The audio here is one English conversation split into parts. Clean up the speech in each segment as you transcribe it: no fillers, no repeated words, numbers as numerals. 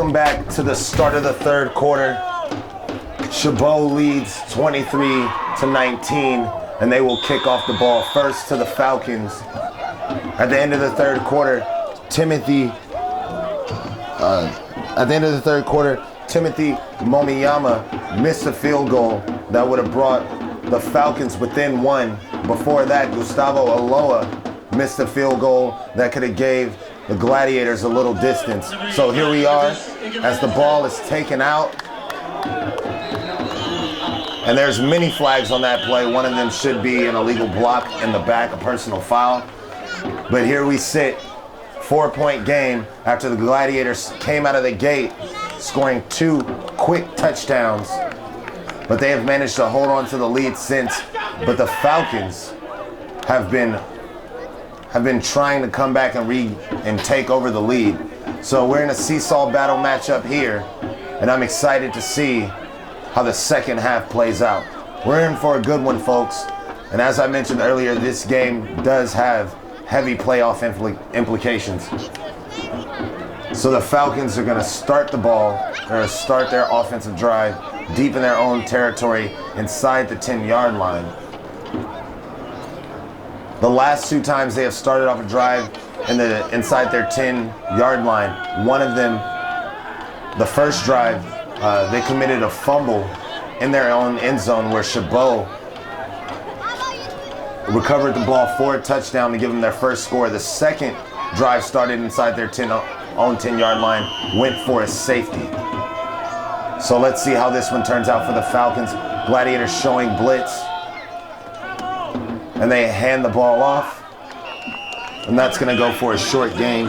Welcome back to the start of the third quarter. CHABOT leads 23-19, and they will kick off the ball first to the Falcons. At the end of the third quarter, Timothy Momiyama missed a field goal that would have brought the Falcons within one. Before that, Gustavo Aloa missed a field goal that could have gave the Gladiators a little distance. So here we are as the ball is taken out. And there's many flags on that play. One of them should be an illegal block in the back, a personal foul. But here we sit, 4-point game after the Gladiators came out of the gate, scoring 2 quick touchdowns. But they have managed to hold on to the lead since. But the Falcons have been trying to come back and take over the lead. So we're in a seesaw battle matchup here, and I'm excited to see how the second half plays out. We're in for a good one, folks. And as I mentioned earlier, this game does have heavy playoff implications. So the Falcons are gonna start the ball, they're gonna start their offensive drive deep in their own territory inside the 10-yard line. The last 2 times they have started off a drive inside their 10-yard line, one of them, the first drive, they committed a fumble in their own end zone where CHABOT recovered the ball for a touchdown to give them their first score. The second drive started inside their own 10-yard line, went for a safety. So let's see how this one turns out for the Falcons. Gladiators showing blitz. And they hand the ball off. And that's going to go for a short gain.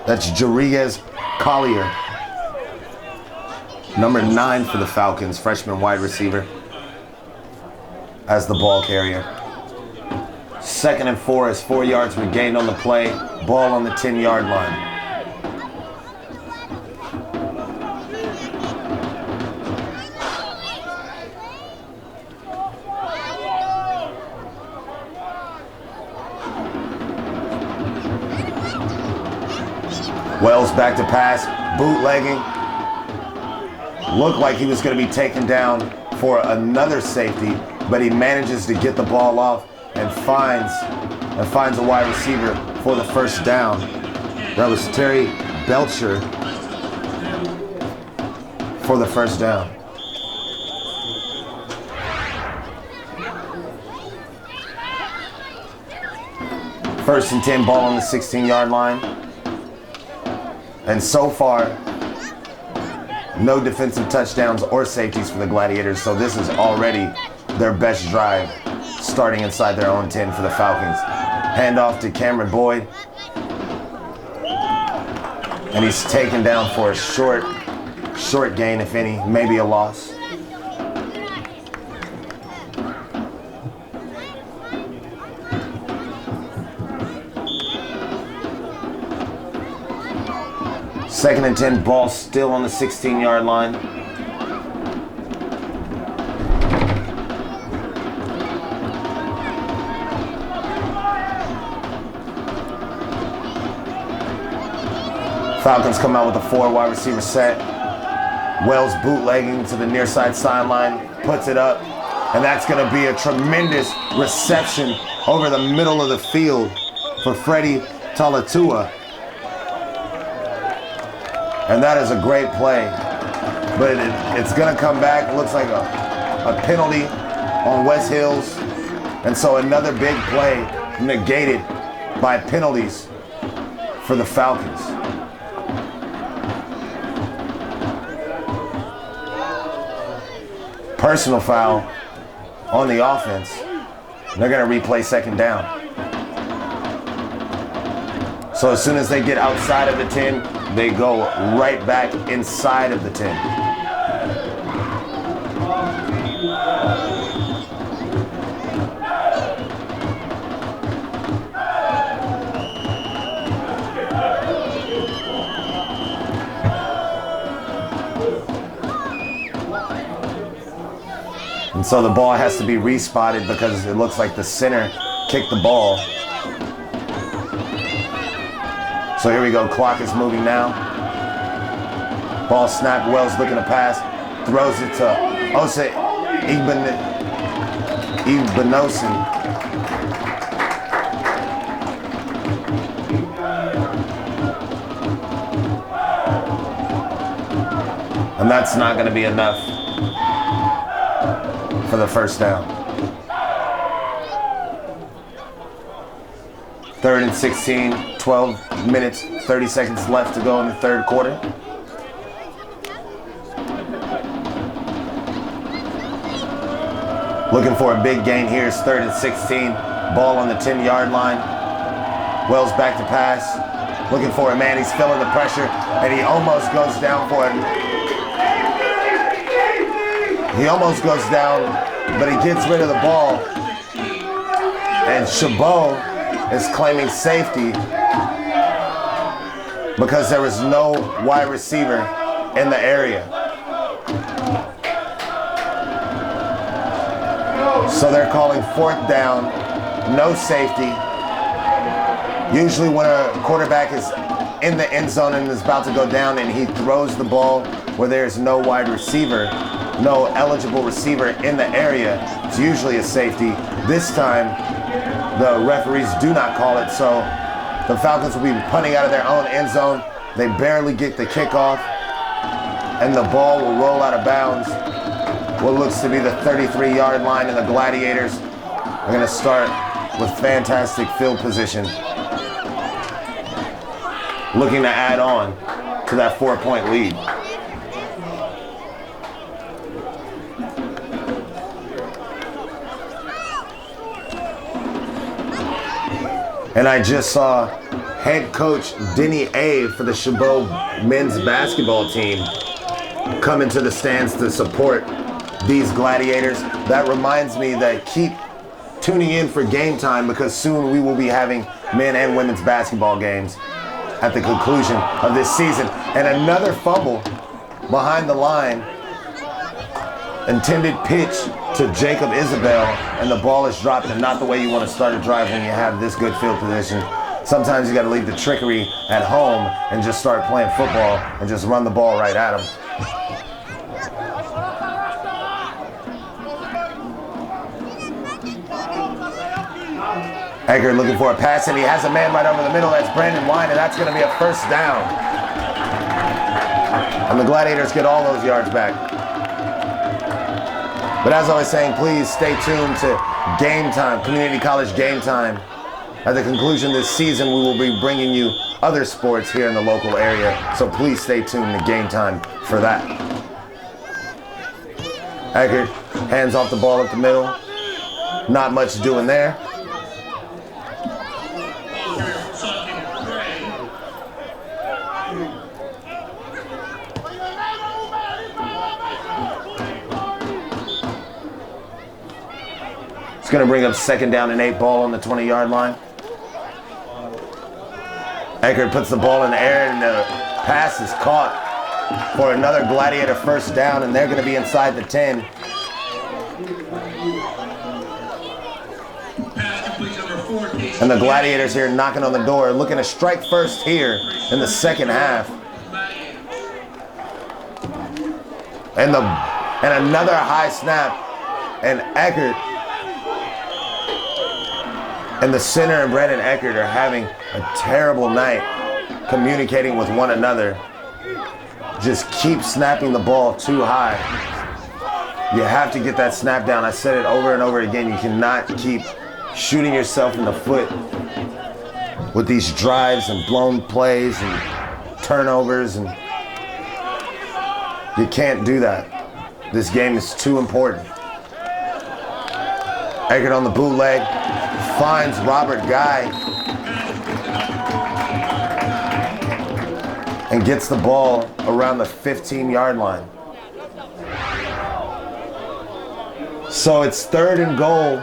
That's Rodriguez Collier. Number 9 for the Falcons, freshman wide receiver, as the ball carrier. 2nd and 4 is 4 yards regained on the play. Ball on the 10-yard line. Wells back to pass, bootlegging. Looked like he was going to be taken down for another safety, but he manages to get the ball off and finds a wide receiver for the first down. That was Terry Belcher for the first down. First and 10, ball on the 16-yard line. And so far, no defensive touchdowns or safeties for the Gladiators, so this is already their best drive, starting inside their own 10 for the Falcons. Handoff to Cameron Boyd. And he's taken down for a short gain, if any, maybe a loss. Second and 10, ball still on the 16-yard line. Falcons come out with a 4 wide receiver set. Wells bootlegging to the near side sideline, puts it up, and that's going to be a tremendous reception over the middle of the field for Freddie Talatua. And that is a great play, but it's going to come back. It looks like a penalty on West Hills. And so another big play negated by penalties for the Falcons. Personal foul on the offense. They're going to replay second down. So as soon as they get outside of the 10, they go right back inside of the 10. And so the ball has to be respotted because it looks like the center kicked the ball. So here we go, clock is moving now. Ball snapped. Wells looking to pass. Throws it to Osa Igbenosin. And that's not going to be enough for the first down. 3rd and 16, 12 minutes, 30 seconds left to go in the third quarter. Looking for a big gain here. It's 3rd and 16. Ball on the 10-yard line. Wells back to pass. Looking for a man. He's feeling the pressure, and he almost goes down for it. He almost goes down, but he gets rid of the ball. And CHABOT is claiming safety because there was no wide receiver in the area. So they're calling 4th down, no safety. Usually when a quarterback is in the end zone and is about to go down and he throws the ball where there's no wide receiver, no eligible receiver in the area, it's usually a safety. This time, the referees do not call it, so the Falcons will be punting out of their own end zone. They barely get the kickoff, and the ball will roll out of bounds. What looks to be the 33-yard line, and the Gladiators are going to start with fantastic field position, looking to add on to that 4-point lead. And I just saw head coach Denny A for the CHABOT men's basketball team come into the stands to support these Gladiators. That reminds me that keep tuning in for Game Time, because soon we will be having men and women's basketball games at the conclusion of this season. And another fumble behind the line. Intended pitch to Jacob Isabel, and the ball is dropped, and not the way you want to start a drive when you have this good field position. Sometimes you got to leave the trickery at home and just start playing football and just run the ball right at them. Eckert looking for a pass, and he has a man right over the middle. That's Brandon Wine, and that's going to be a first down. And the Gladiators get all those yards back. But as I was saying, please stay tuned to Game Time, Community College Game Time. At the conclusion of this season, we will be bringing you other sports here in the local area. So please stay tuned to Game Time for that. Eckert hands off the ball up the middle. Not much doing there. Going to bring up 2nd down and 8, ball on the 20-yard line. Eckert puts the ball in the air, and the pass is caught for another Gladiator first down, and they're going to be inside the 10. And the Gladiators here knocking on the door, looking to strike first here in the second half. And another high snap, and Eckert and the center and Brandon Eckert are having a terrible night communicating with one another. Just keep snapping the ball too high. You have to get that snap down. I said it over and over again. You cannot keep shooting yourself in the foot with these drives and blown plays and turnovers. And you can't do that. This game is too important. Eckert on the bootleg. Finds Robert Guy and gets the ball around the 15-yard line. So it's 3rd and goal,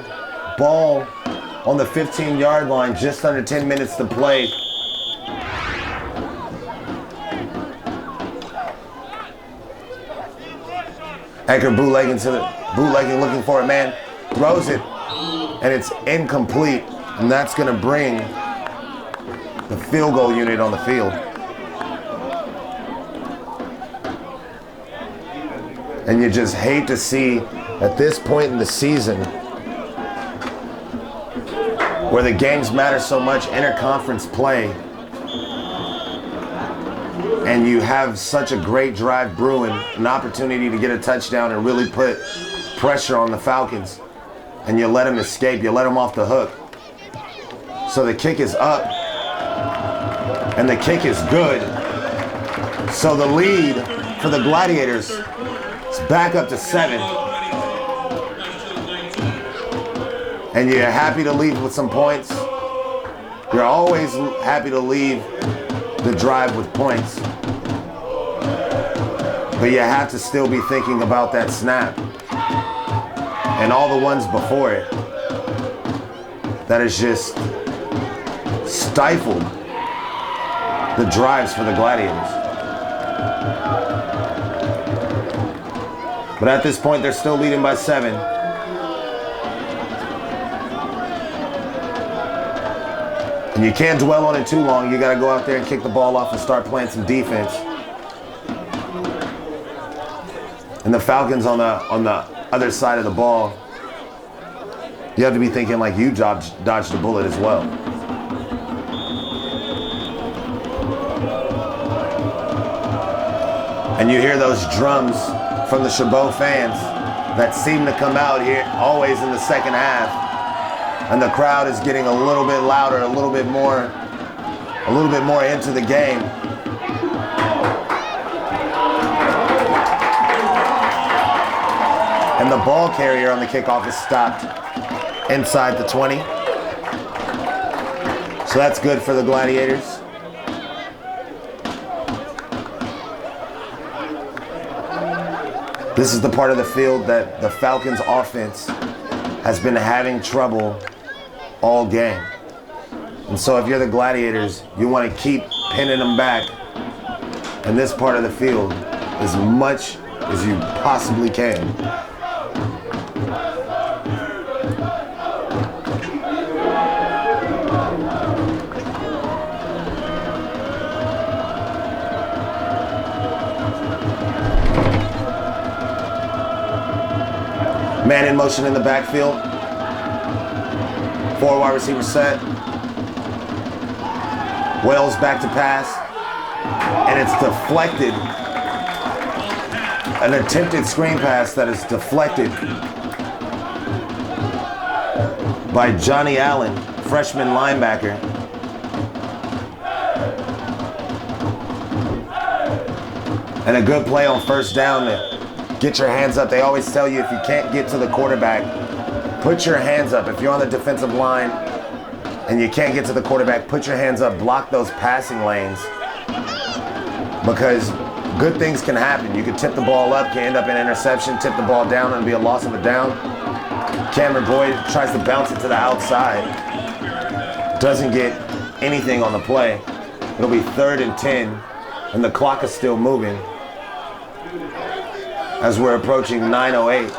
ball on the 15-yard line, just under 10 minutes to play. Eckert bootlegging, looking for a man, throws it, and it's incomplete, and that's going to bring the field goal unit on the field. And you just hate to see at this point in the season where the games matter so much, interconference play, and you have such a great drive brewing, an opportunity to get a touchdown and really put pressure on the Falcons, and you let them escape, you let them off the hook. So the kick is up, and the kick is good. So the lead for the Gladiators is back up to 7. And you're happy to leave with some points. You're always happy to leave the drive with points. But you have to still be thinking about that snap and all the ones before it that has just stifled the drives for the Gladiators. But at this point, they're still leading by 7. And you can't dwell on it too long. You got to go out there and kick the ball off and start playing some defense. And the Falcons on the other side of the ball, you have to be thinking like you dodged a bullet as well. And you hear those drums from the CHABOT fans that seem to come out here always in the second half. And the crowd is getting a little bit louder, a little bit more into the game. And the ball carrier on the kickoff is stopped inside the 20. So that's good for the Gladiators. This is the part of the field that the Falcons offense has been having trouble all game. And so if you're the Gladiators, you want to keep pinning them back in this part of the field as much as you possibly can. Man in motion in the backfield. 4 wide receiver set. Wells back to pass. And it's deflected. An attempted screen pass that is deflected by Johnny Allen, freshman linebacker. And a good play on first down to get your hands up. They always tell you if you can't get to the quarterback, put your hands up. If you're on the defensive line and you can't get to the quarterback, put your hands up, block those passing lanes, because good things can happen. You could tip the ball up, can end up in interception, tip the ball down and be a loss of a down. Cameron Boyd tries to bounce it to the outside, doesn't get anything on the play. It'll be 3rd and 10, and the clock is still moving as we're approaching 9:08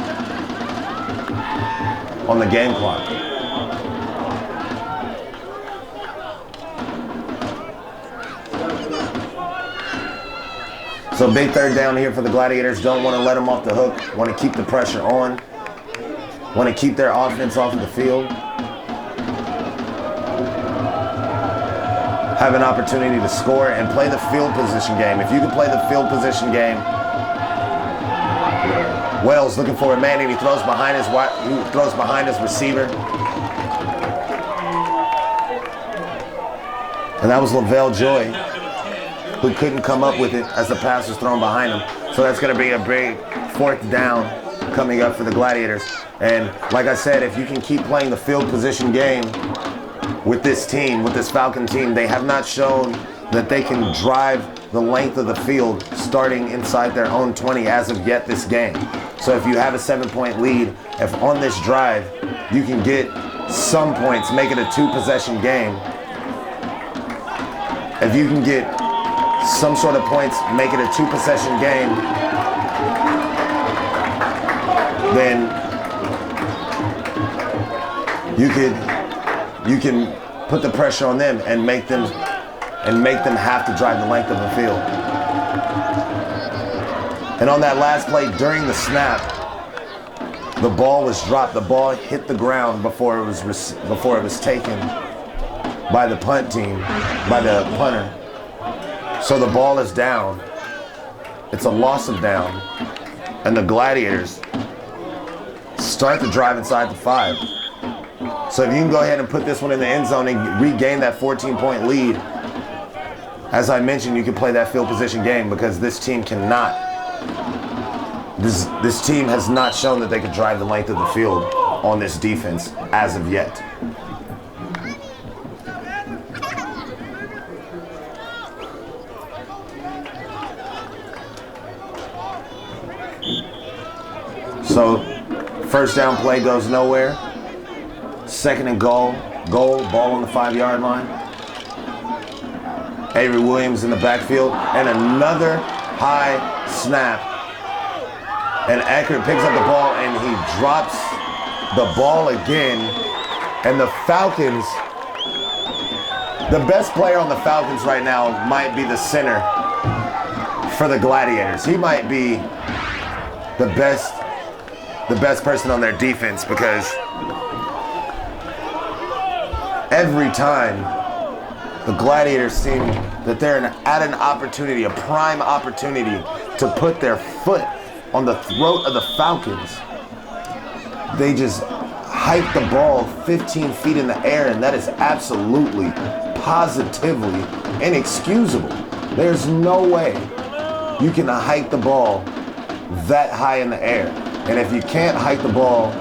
on the game clock. So big 3rd down here for the Gladiators. Don't want to let them off the hook. Want to keep the pressure on. Want to keep their offense off of the field. Have an opportunity to score and play the field position game. If you can play the field position game. Wells looking for a man, and he throws behind his receiver. And that was Lavelle Joy, who couldn't come up with it as the pass was thrown behind him. So that's going to be a big 4th down coming up for the Gladiators. And like I said, if you can keep playing the field position game with this team, with this Falcon team, they have not shown that they can drive the length of the field starting inside their own 20 as of yet this game. So if you have a 7-point lead, if on this drive you can get some points, make it a 2-possession game. If you can get some sort of points, make it a 2-possession game, then you can put the pressure on them and make them have to drive the length of the field. And on that last play during the snap, the ball was dropped. The ball hit the ground before it was taken by the punt team, by the punter. So the ball is down. It's a loss of down. And the Gladiators start the drive inside the 5. So if you can go ahead and put this one in the end zone and regain that 14-point lead, as I mentioned, you can play that field position game because this team cannot. This team has not shown that they could drive the length of the field on this defense as of yet. So, first down play goes nowhere. Second and goal, ball on the 5-yard line. Avery Williams in the backfield, and another high snap. And Eckert picks up the ball and he drops the ball again. And the Falcons, the best player on the Falcons right now might be the center for the Gladiators. He might be the best person on their defense because every time the Gladiators seem that they're at an opportunity, a prime opportunity to put their foot on the throat of the Falcons, they just hike the ball 15 feet in the air, and that is absolutely, positively inexcusable. There's no way you can hike the ball that high in the air. And if you can't hike the ball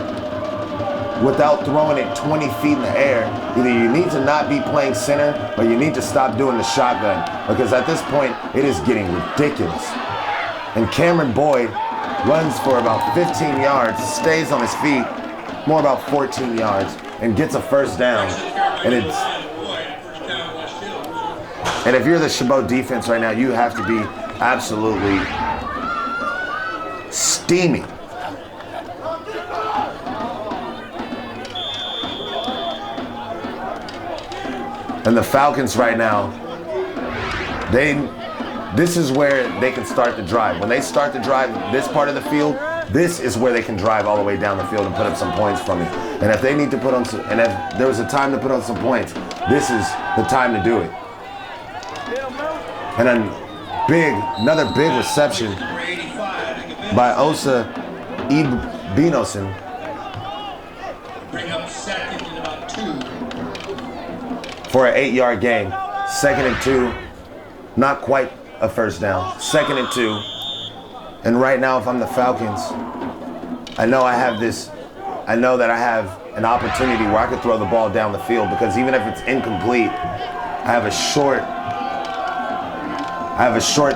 without throwing it 20 feet in the air, either you need to not be playing center or you need to stop doing the shotgun, because at this point it is getting ridiculous. And Cameron Boyd runs for about 15 yards, stays on his feet, more about 14 yards, and gets a first down. And if you're the CHABOT defense right now, you have to be absolutely steaming. And the Falcons right now, this is where they can start the drive. When they start the drive, this part of the field, this is where they can drive all the way down the field and put up some points from it. And if they need to put on some, and if there was a time to put on some points, this is the time to do it. And another big reception by Osa Ibinosin. Bring up second and about 2. For an 8-yard gain. 2nd and 2, not quite a first down. 2nd and 2. And right now, if I'm the Falcons, I know that I have an opportunity where I could throw the ball down the field, because even if it's incomplete, I have a short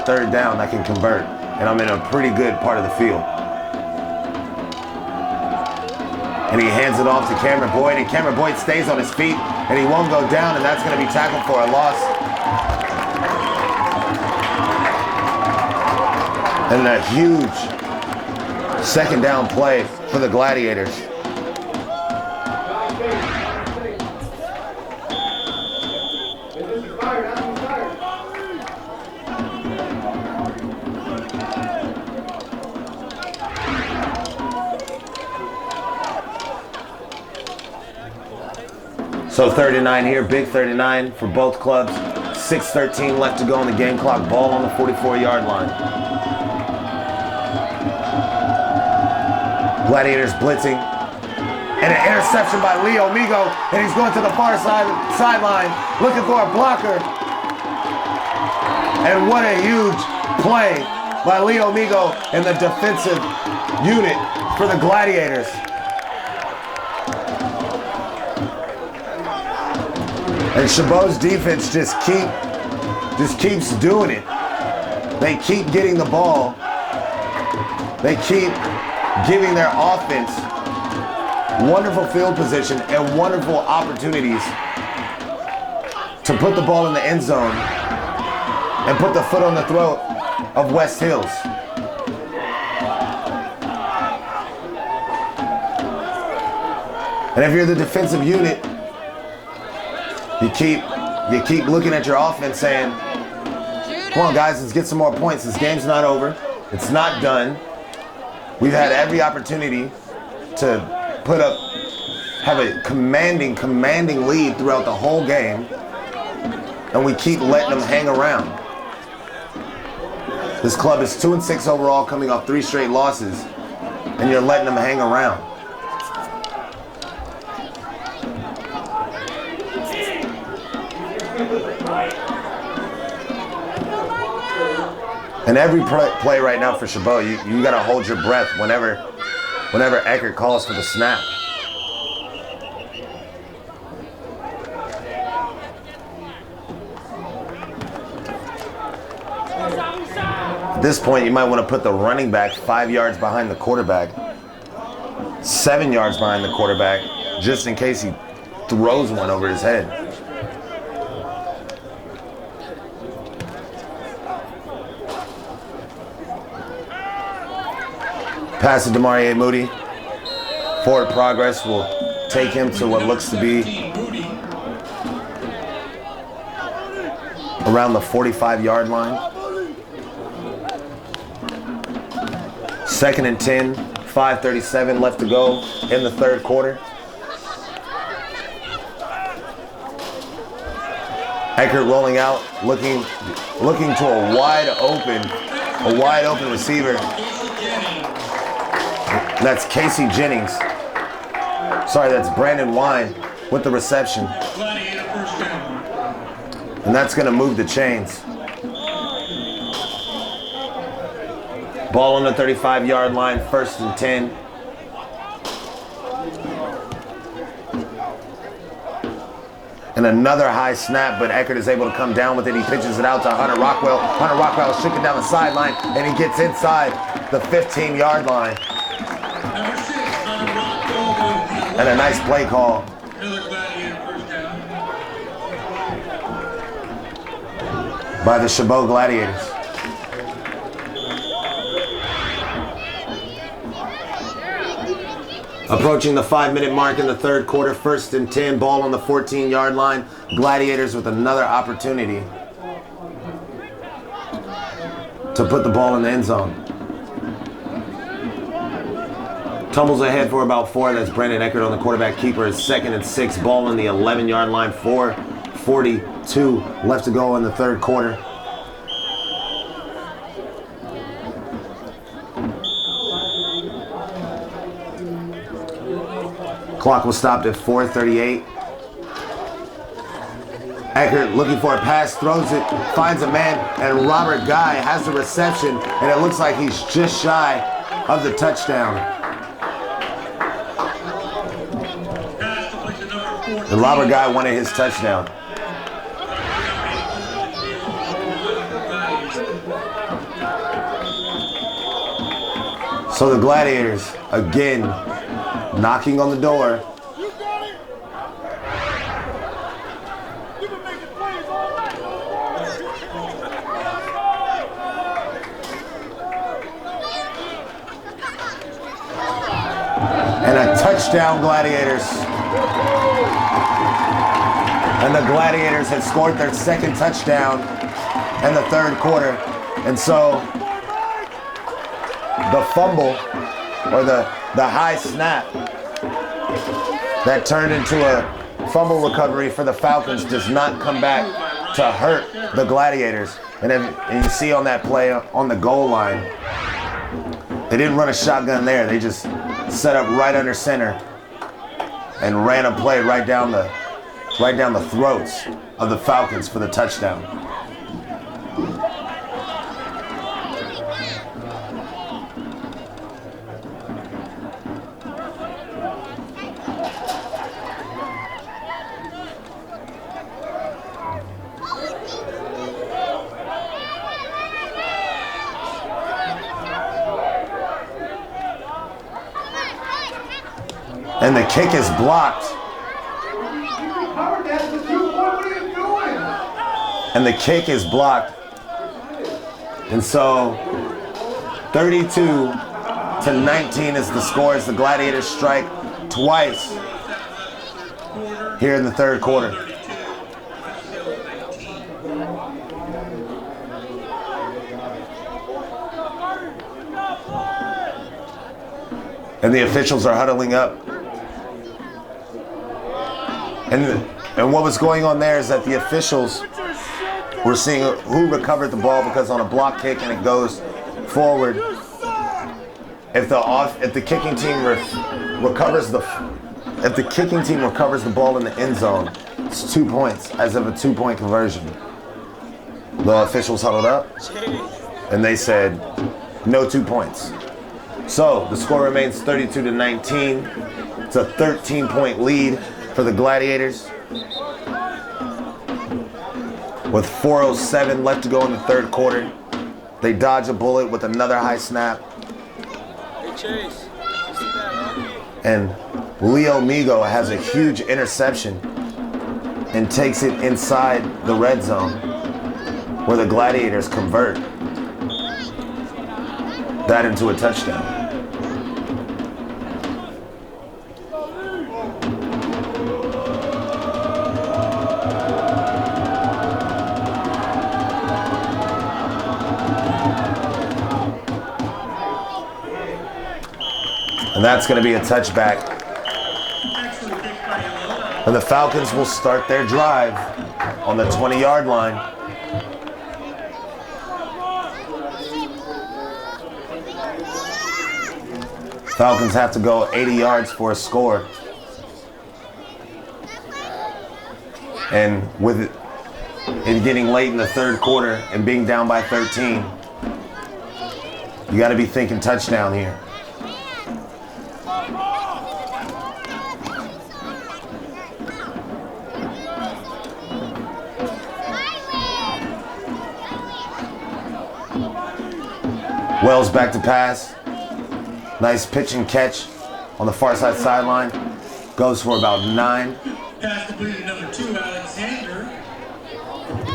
3rd down I can convert, and I'm in a pretty good part of the field. And he hands it off to Cameron Boyd, and Cameron Boyd stays on his feet, and he won't go down, and that's going to be tackled for a loss. And a huge 2nd down play for the Gladiators. So 39 here, big 39 for both clubs. 6:13 left to go on the game clock. Ball on the 44-yard line. Gladiators blitzing. And an interception by Leo Migo. And he's going to the far sideline, looking for a blocker. And what a huge play by Leo Migo in the defensive unit for the Gladiators. And CHABOT's defense just keeps doing it. They keep getting the ball. They keep giving their offense wonderful field position and wonderful opportunities to put the ball in the end zone and put the foot on the throat of West Hills. And if you're the defensive unit, you keep looking at your offense saying, come on guys, let's get some more points. This game's not over. It's not done. We've had every opportunity to have a commanding lead throughout the whole game, and we keep letting them hang around. This club is 2-6 overall, coming off 3 straight losses, and you're letting them hang around. And every play right now for CHABOT, you got to hold your breath whenever Eckert calls for the snap. At this point, you might want to put the running back 5 yards behind the quarterback, 7 yards behind the quarterback, just in case he throws one over his head. Pass to Demarie Moody. Forward progress will take him to what looks to be around the 45-yard line. 2nd and 10, 5:37 left to go in the third quarter. Eckert rolling out, looking to a wide open receiver. That's Casey Jennings. Sorry, that's Brandon Wine with the reception. And that's going to move the chains. Ball on the 35-yard line, 1st and 10. And another high snap, but Eckert is able to come down with it. He pitches it out to Hunter Rockwell. Hunter Rockwell is shaking down the sideline, and he gets inside the 15-yard line. And a nice play call. By the CHABOT Gladiators. Approaching the 5-minute mark in the third quarter, 1st and 10, ball on the 14-yard line. Gladiators with another opportunity to put the ball in the end zone. Tumbles ahead for about 4. That's Brandon Eckert on the quarterback keeper. It's 2nd and 6. Ball on the 11-yard line. 4:42 left to go in the third quarter. Clock was stopped at 4:38. Eckert looking for a pass, throws it, finds a man, and Robert Guy has the reception, and it looks like he's just shy of the touchdown. And Robert Guy wanted his touchdown. So the Gladiators, again, knocking on the door. And a touchdown, Gladiators. And the Gladiators had scored their 2nd touchdown in the third quarter. And so the fumble, or the high snap that turned into a fumble recovery for the Falcons, does not come back to hurt the Gladiators. And you see on that play on the goal line, they didn't run a shotgun there. They just set up right under center and ran a play right down the throats of the Falcons for the touchdown. And the kick is blocked. And the kick is blocked. And so 32-19 is the score as the Gladiators strike twice here in the third quarter. And the officials are huddling up. And what was going on there is that the officials were seeing who recovered the ball, because on a block kick and it goes forward, if the kicking team recovers the ball in the end zone, it's 2 points, as of a 2-point conversion. The officials huddled up and they said no 2 points. So the score remains 32-19. It's a 13-point lead for the Gladiators, with 4:07 left to go in the third quarter. They dodge a bullet with another high snap. Hey Chase, you see that? And Leo Migo has a huge interception and takes it inside the red zone, where the Gladiators convert that into a touchdown. And that's going to be a touchback. And the Falcons will start their drive on the 20-yard line. Falcons have to go 80 yards for a score. And with it getting late in the third quarter and being down by 13, you got to be thinking touchdown here. Wells back to pass. Nice pitch and catch on the far side sideline. Goes for about 9. Pass completed, number 2, Alexander.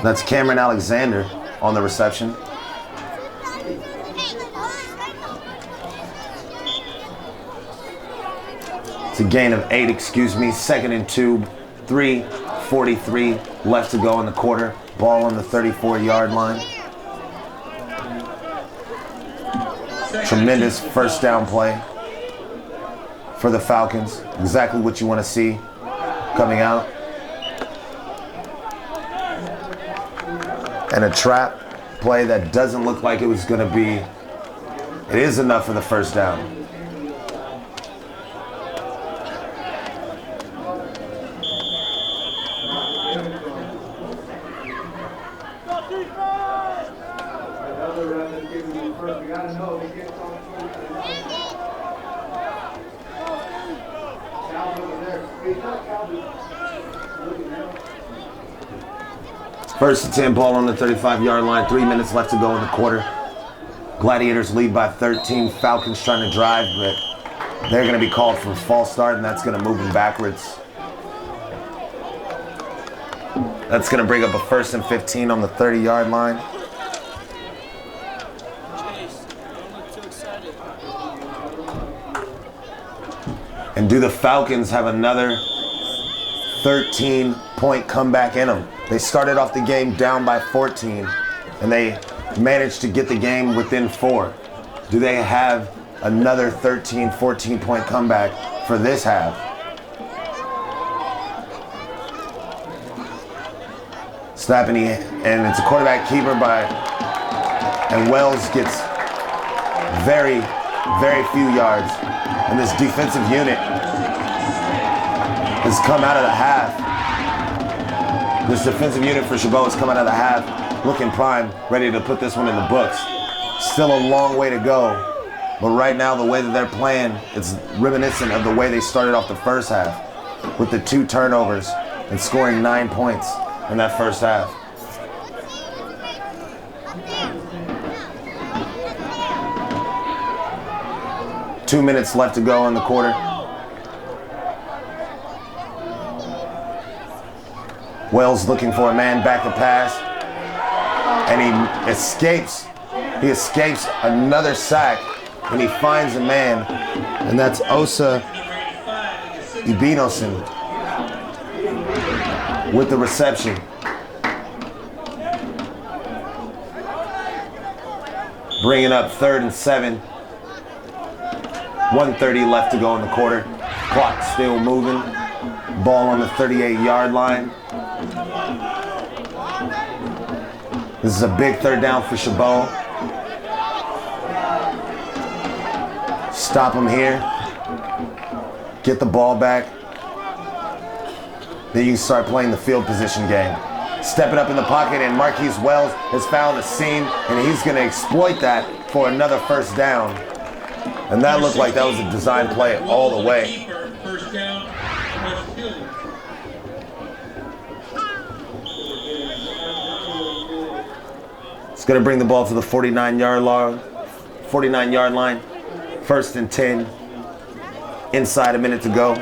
That's Cameron Alexander on the reception. It's a gain of 8, excuse me. 2nd and 2, 3:43 left to go in the quarter. Ball on the 34-yard line. Tremendous first down play for the Falcons. Exactly what you want to see coming out. And a trap play that doesn't look like it was going to be. It is enough for the first down. First and 10, ball on the 35-yard line. 3 minutes left to go in the quarter. Gladiators lead by 13. Falcons trying to drive, but they're going to be called for a false start, and that's going to move them backwards. That's going to bring up a 1st and 15 on the 30-yard line. Chase, don't look too excited. And do the Falcons have another 13-point comeback in them? They started off the game down by 14, and they managed to get the game within 4. Do they have another 13, 14-point comeback for this half? Snapping, and it's a quarterback keeper and Wells gets very, very few yards. And this defensive unit has come out of the half. This defensive unit for CHABOT has come out of the half looking prime, ready to put this one in the books. Still a long way to go, but right now the way that they're playing, it's reminiscent of the way they started off the first half with the 2 turnovers and scoring 9 points in that first half. Two minutes left to go in the quarter. Wells looking for a man back to pass, and he escapes. He escapes another sack, and he finds a man, and that's Osa Ibinosin with the reception. Bringing up 3rd and 7. 1:30 left to go in the quarter. Clock still moving. Ball on the 38-yard line. This is a big third down for CHABOT. Stop him here. Get the ball back. Then you can start playing the field position game. Step it up in the pocket, and Marquise Wells has found a seam, and he's going to exploit that for another first down. And that looked like that was a design play all the way. First down, West Hill. It's going to bring the ball to the 49-yard line. First and 10. Inside a minute to go.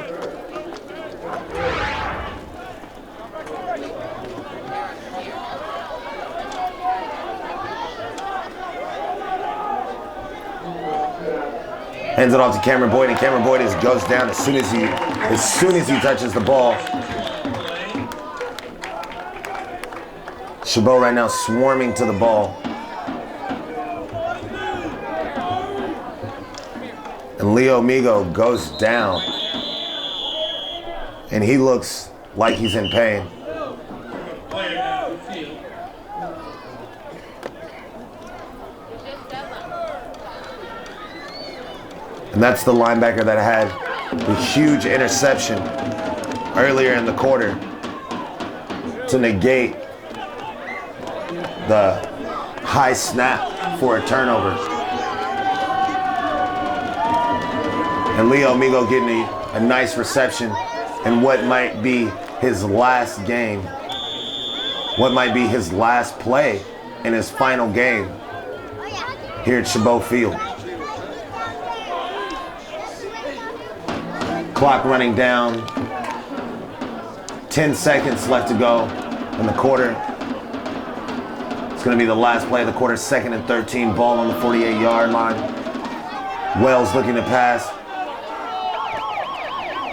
Hands it off to Cameron Boyd, and Cameron Boyd goes down as soon as he touches the ball. CHABOT right now swarming to the ball. And Leo Migo goes down. And he looks like he's in pain. And that's the linebacker that had the huge interception earlier in the quarter to negate the high snap for a turnover. And Leo Migo getting a nice reception in what might be his last game, what might be his last play in his final game here at CHABOT Field. Clock running down. 10 seconds left to go in the quarter. It's going to be the last play of the quarter. 2nd and 13. Ball on the 48-yard line. Wells looking to pass.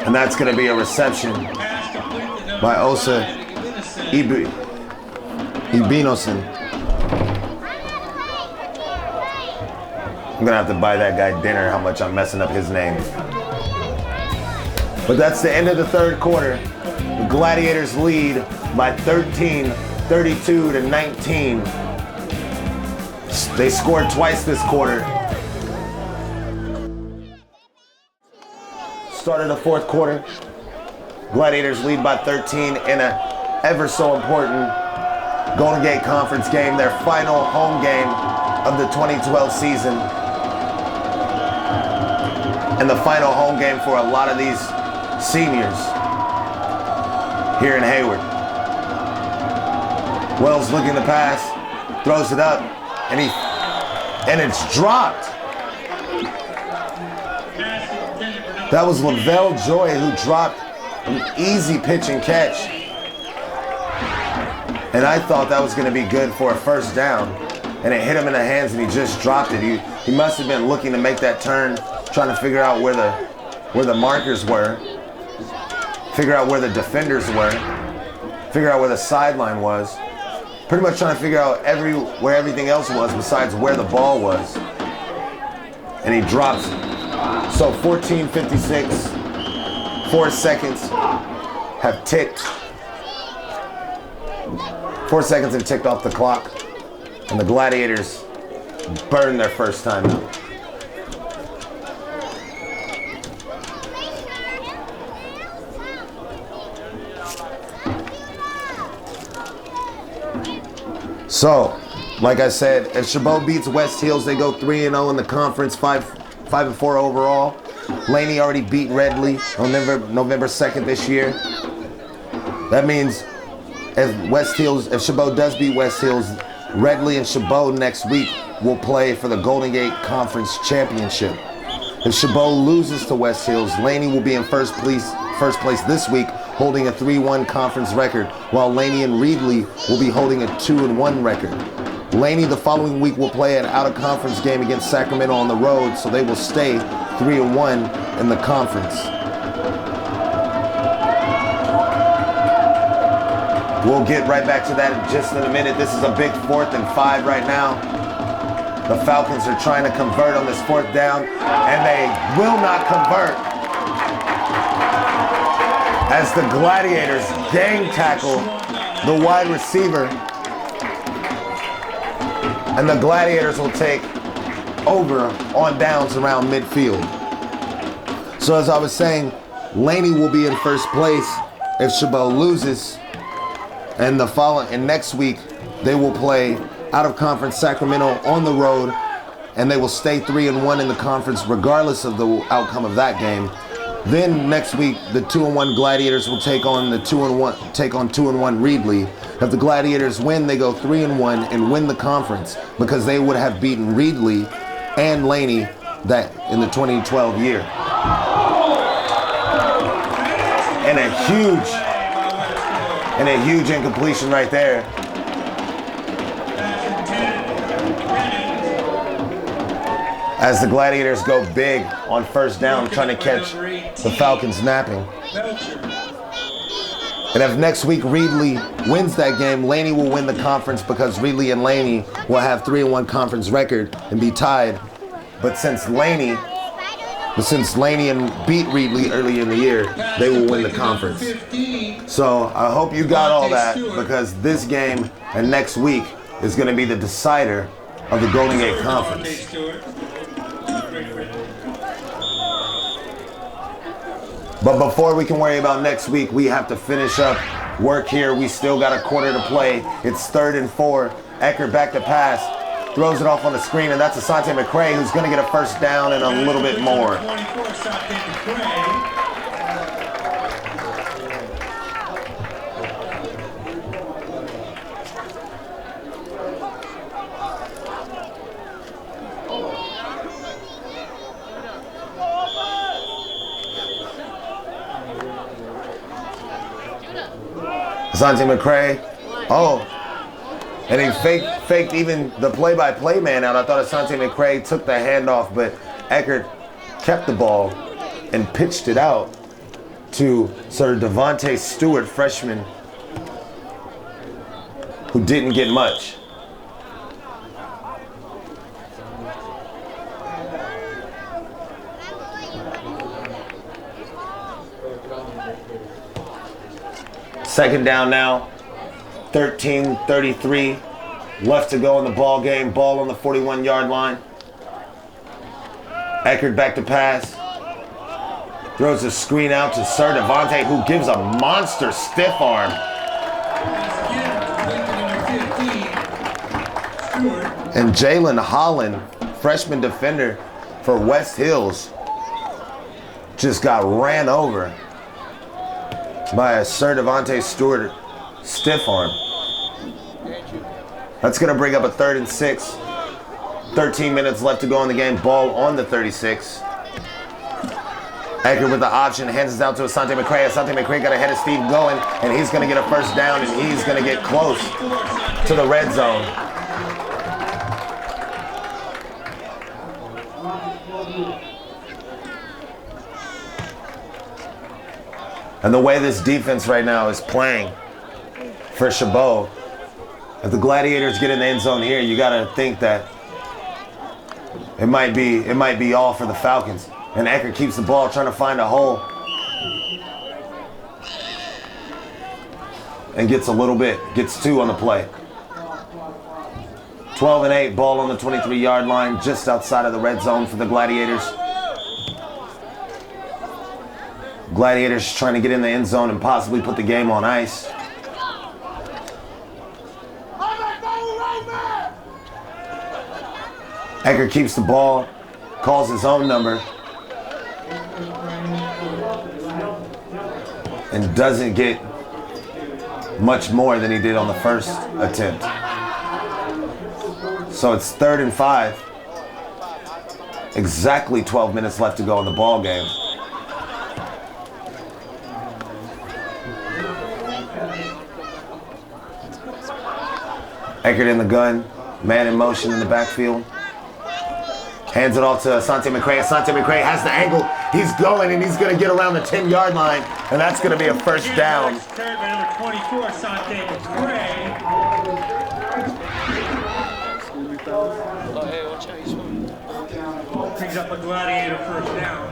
And that's going to be a reception by Osa Ibinosin. I'm going to have to buy that guy dinner how much I'm messing up his name. But that's the end of the third quarter. The Gladiators lead by 13, 32-19. They scored twice this quarter. Start of the fourth quarter. Gladiators lead by 13 in an ever so important Golden Gate Conference game, their final home game of the 2012 season. And the final home game for a lot of these seniors here in Hayward. Wells looking to pass, throws it up, and it's dropped. That was Lavelle Joy who dropped an easy pitch and catch. And I thought that was going to be good for a first down. And it hit him in the hands and he just dropped it. He must have been looking to make that turn, trying to figure out where the markers were, figure out where the defenders were, figure out where the sideline was. Pretty much trying to figure out where everything else was besides where the ball was. And he drops it. So 14:56, 4 seconds have ticked. 4 seconds have ticked off the clock. And the Gladiators burn their first time out. So, like I said, if CHABOT beats West Hills, they go 3-0 in the conference, 5-4 overall. Laney already beat Redley on November 2nd this year. That means if CHABOT does beat West Hills, Redley and CHABOT next week will play for the Golden Gate Conference Championship. If CHABOT loses to West Hills, Laney will be in first place this week, holding a 3-1 conference record, while Laney and Reedley will be holding a 2-1 record. Laney the following week will play an out-of-conference game against Sacramento on the road, so they will stay 3-1 in the conference. We'll get right back to that in just in a minute. This is a big 4th and 5 right now. The Falcons are trying to convert on this 4th down, and they will not convert as the Gladiators gang tackle the wide receiver, and the Gladiators will take over on downs around midfield. So as I was saying, Laney will be in first place if Chabot loses, and next week they will play out of conference Sacramento on the road, and they will stay 3-1 in the conference regardless of the outcome of that game. Then next week the 2-1 Gladiators will take on 2-1 Reedley. If the Gladiators win, they go 3-1 and win the conference because they would have beaten Reedley and Laney that in the 2012 year. And a huge incompletion right there. As the Gladiators go big on 1st down, trying to catch the Falcons napping. And if next week Reedley wins that game, Laney will win the conference because Reedley and Laney will have 3-1 conference record and be tied. But since Laney beat Reedley early in the year, they will win the conference. So I hope you got all that, because this game and next week is going to be the decider of the Golden Gate Conference. But before we can worry about next week, we have to finish up work here. We still got a quarter to play. It's 3rd and 4. Eckert back to pass. Throws it off on the screen, and that's Asante McCray, who's going to get a 1st down and a little bit more. Asante McCray. Oh. And he faked even the play-by-play man out. I thought Asante McCray took the handoff, but Eckert kept the ball and pitched it out to Sir Devontae Stewart, freshman, who didn't get much. Second down now. 13:33 left to go in the ball game. Ball on the 41-yard line. Eckert back to pass. Throws a screen out to Sir Devontae, who gives a monster stiff arm. And Jalen Holland, freshman defender for West Hills, just got ran over by a Sir Devontae Stewart stiff arm. That's going to bring up a 3rd and 6. 13 minutes left to go in the game. Ball on the 36. Eckert with the option, hands it out to Asante McCray. Asante McCray got ahead of Steve going, and he's going to get a 1st down, and he's going to get close to the red zone. And the way this defense right now is playing for Chabot, if the Gladiators get in the end zone here, you got to think that it might be all for the Falcons. And Eckert keeps the ball, trying to find a hole, and gets 2 on the play. 12 and 8, ball on the 23-yard line, just outside of the red zone for the Gladiators. Gladiators trying to get in the end zone and possibly put the game on ice. Eckert keeps the ball, calls his own number, and doesn't get much more than he did on the first attempt. So it's 3rd and 5. Exactly 12 minutes left to go in the ball game. Eckert in the gun, man in motion in the backfield. Hands it off to Asante McCray. Asante McCray has the angle. He's going, and he's going to get around the 10-yard line, and that's going to be a 1st down. Number 24, Asante McCray. Oh, hey, watch out. Brings up a Gladiator first down.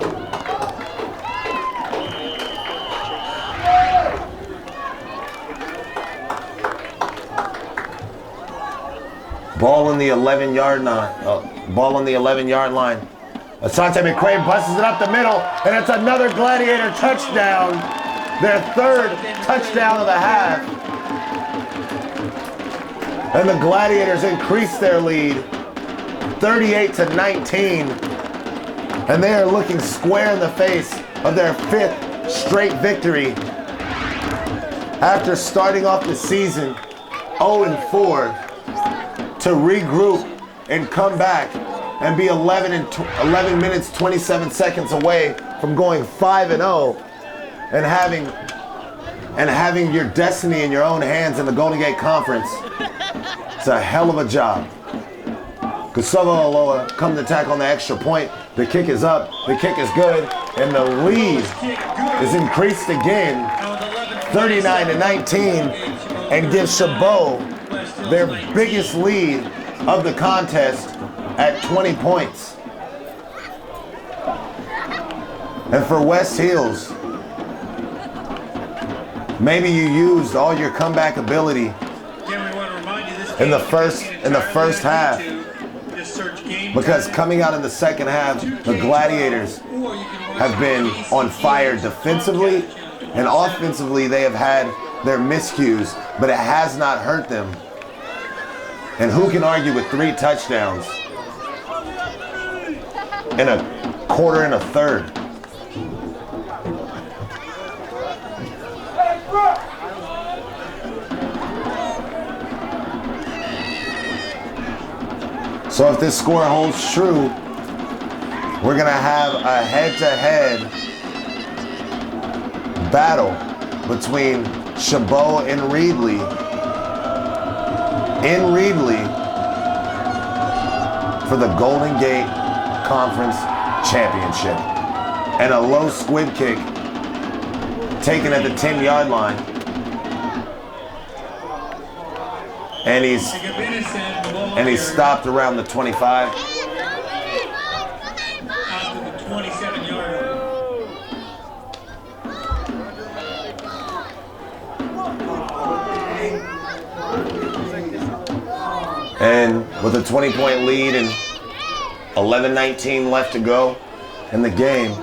Ball on the 11-yard line. Ball on the 11-yard line. Asante McCray busts it up the middle, and it's another Gladiator touchdown. Their third touchdown of the half. And the Gladiators increase their lead 38-19. And they are looking square in the face of their 5th straight victory. After starting off the season 0-4, to regroup and come back and be 11 minutes 27 seconds away from going 5-0 and having your destiny in your own hands in the Golden Gate Conference. It's a hell of a job. Gustavo Aloa comes to tackle on the extra point. The kick is up, the kick is good, and the lead is increased again, 39-19, and gives CHABOT their biggest lead of the contest at 20 points. And for West Hills, maybe you used all your comeback ability in the first half, because coming out in the second half, the Gladiators have been on fire defensively, and offensively they have had their miscues, but it has not hurt them. And who can argue with 3 touchdowns in a quarter and a third? So if this score holds true, we're gonna have a head-to-head battle between CHABOT and Reedley in Reedley for the Golden Gate Conference Championship. And a low squib kick taken at the 10-yard line. And he's stopped around the 25. Out to the 27-yard line. And with a 20-point lead and 11-19 left to go in the game,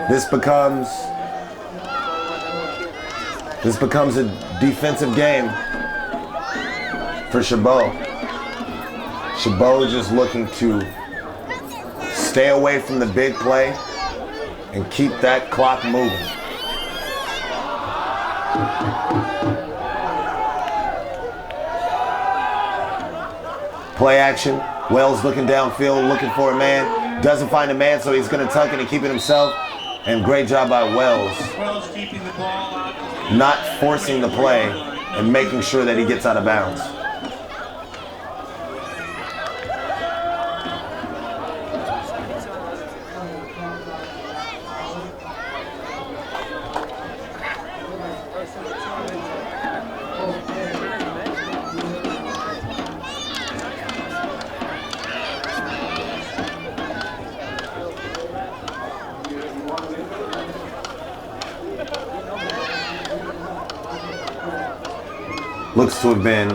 this becomes a defensive game for CHABOT. CHABOT just looking to stay away from the big play and keep that clock moving. Play action. Wells looking downfield, looking for a man. Doesn't find a man, so he's going to tuck it and keep it himself. And great job by Wells. Wells keeping the ball out. Not forcing the play and making sure that he gets out of bounds. Looks to have been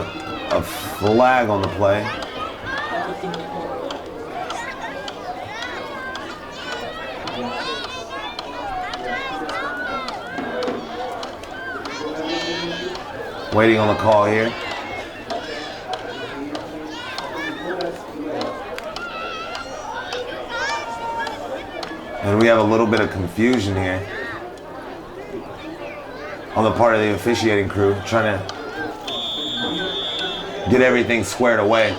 a flag on the play. Waiting on the call here. And we have a little bit of confusion here on the part of the officiating crew, trying to get everything squared away.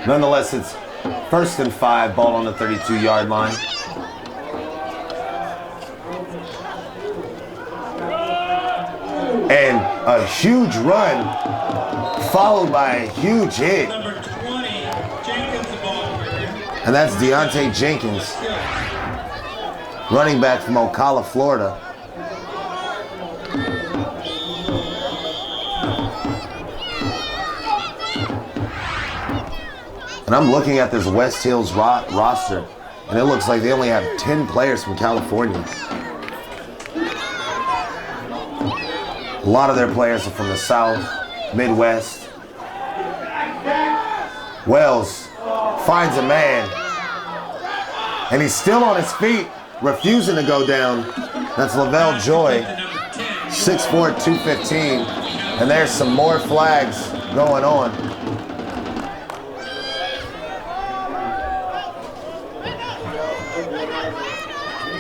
Nonetheless, it's 1st and 5, ball on the 32-yard line. And a huge run followed by a huge hit. Number 20, Jenkins the ball. And that's Deontay Jenkins, running back from Ocala, Florida. And And I'm looking at this West Hills roster, and it looks like they only have 10 players from California. A lot of their players are from the South, Midwest. Wells finds a man, and he's still on his feet, refusing to go down. That's Lavelle Joy, 6'4", 215, and there's some more flags going on.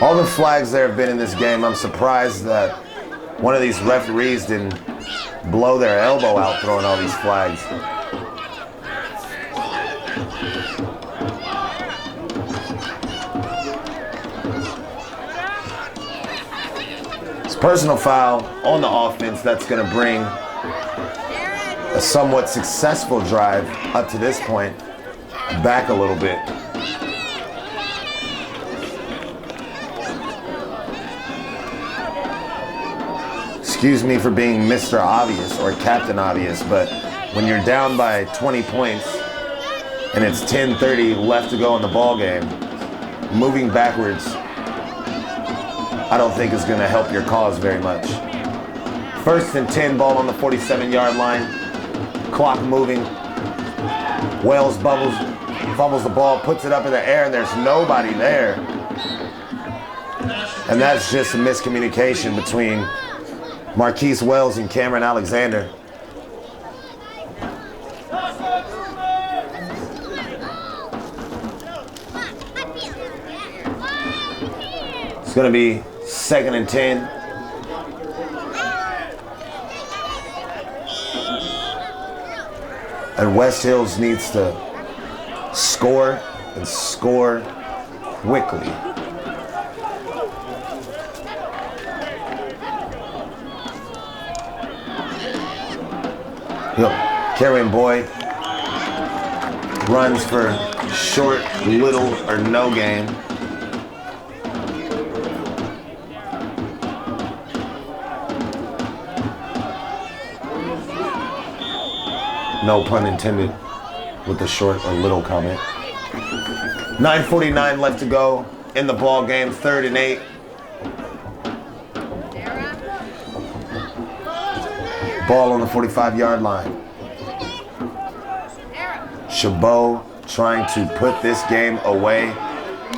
All the flags there have been in this game. I'm surprised that one of these referees didn't blow their elbow out throwing all these flags. It's a personal foul on the offense that's going to bring a somewhat successful drive up to this point back a little bit. Excuse me for being Mr. Obvious or Captain Obvious, but when you're down by 20 points and it's 10:30 left to go in the ball game, moving backwards I don't think is going to help your cause very much. 1st and 10, ball on the 47-yard line. Clock moving. Wells fumbles the ball, puts it up in the air, and there's nobody there. And that's just a miscommunication between Marquise Wells and Cameron Alexander. It's going to be 2nd and 10. And West Hills needs to score and score quickly. Carrying Boyd runs for short, little, or no gain. No pun intended with the short or little comment. 9:49 left to go in the ball game, 3rd and 8. Ball on the 45-yard line. CHABOT trying to put this game away,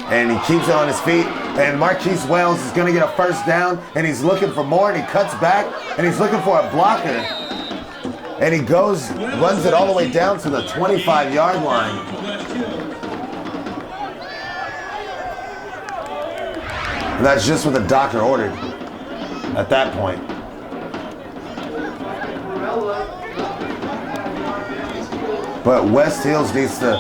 and he keeps it on his feet, and Marquise Wells is going to get a 1st down, and he's looking for more, and he cuts back, and he's looking for a blocker, and he runs it all the way down to the 25-yard line. And that's just what the doctor ordered at that point. But West Hills needs to